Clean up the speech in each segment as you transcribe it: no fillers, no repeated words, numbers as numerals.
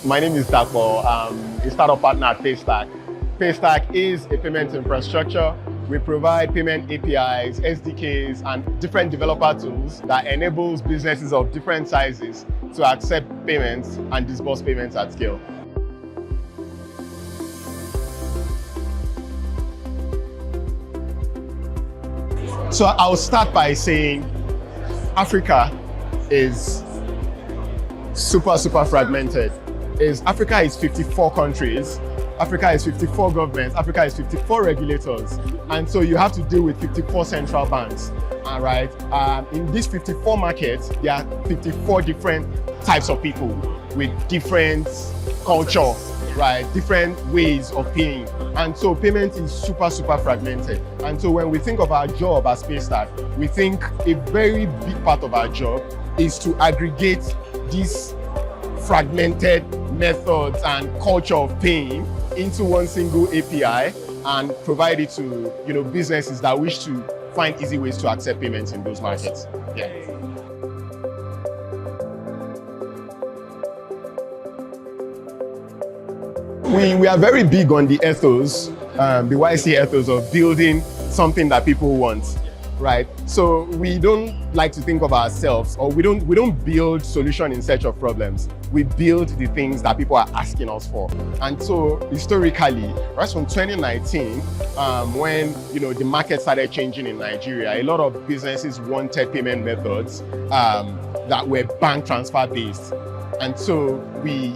My name is Dapo. I'm a startup partner at Paystack. Paystack is a payment infrastructure. We provide payment APIs, SDKs, and different developer tools that enables businesses of different sizes to accept payments and disburse payments at scale. So I'll start by saying Africa is super fragmented. Africa is 54 countries, Africa is 54 governments, Africa is 54 regulators, and so you have to deal with 54 central banks. All right. In these 54 markets, there are 54 different types of people with different culture, right? Different ways of paying. And so payment is super fragmented. And so when we think of our job as Paystack, we think a very big part of our job is to aggregate these fragmented methods and culture of paying into one single API and provide it to businesses that wish to find easy ways to accept payments in those markets. Yeah. We are very big on the ethos, the YC ethos of building something that people want, right? So we don't like to think of ourselves, or we don't build solution in search of problems. We build the things that people are asking us for. And so historically, right from 2019, when the market started changing in Nigeria, a lot of businesses wanted payment methods that were bank transfer based. And so we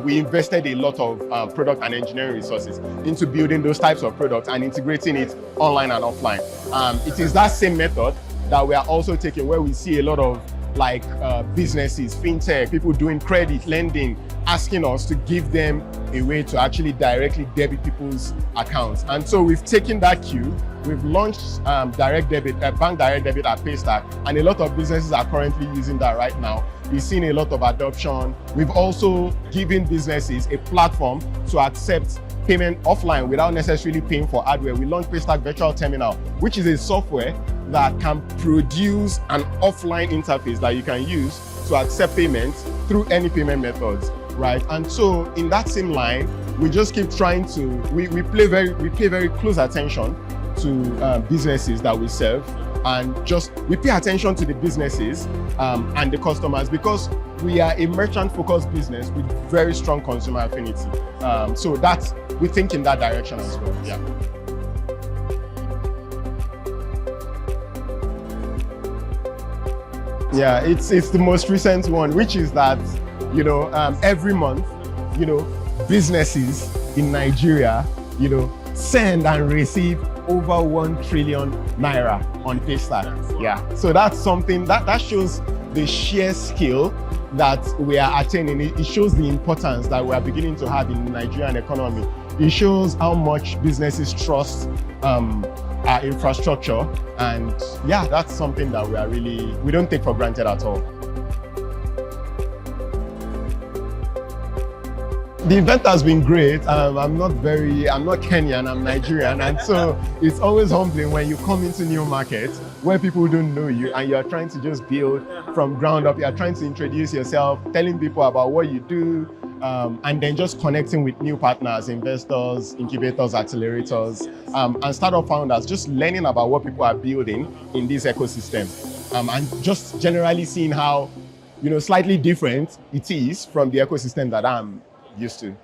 invested a lot of product and engineering resources into building those types of products and integrating it online and offline. It is that same method that we are also taking, where we see a lot of businesses, fintech, people doing credit, lending, asking us to give them a way to actually directly debit people's accounts. And so we've taken that cue, we've launched bank direct debit at Paystack, and a lot of businesses are currently using that right now. We've seen a lot of adoption. We've also given businesses a platform to accept payment offline without necessarily paying for hardware. We launched Paystack Virtual Terminal, which is a software that can produce an offline interface that you can use to accept payments through any payment methods, right? And so in that same line, we just keep trying to, we pay very close attention to businesses that we serve, and we pay attention to the businesses and the customers, because we are a merchant-focused business with very strong consumer affinity. So we think in that direction as well. Yeah. Yeah, it's the most recent one, which is that every month, businesses in Nigeria, send and receive over 1 trillion naira on Paystack. Yeah, so that's something that shows the sheer scale that we are attaining. It shows the importance that we are beginning to have in the Nigerian economy. It shows how much businesses trust our infrastructure, and yeah, that's something that we don't take for granted at all. The event has been great. I'm not Kenyan, I'm Nigerian. And so it's always humbling when you come into new markets where people don't know you and you're trying to just build from ground up. You're trying to introduce yourself, telling people about what you do, and then just connecting with new partners, investors, incubators, accelerators, and startup founders, just learning about what people are building in this ecosystem. And just generally seeing how, slightly different it is from the ecosystem that I'm used to.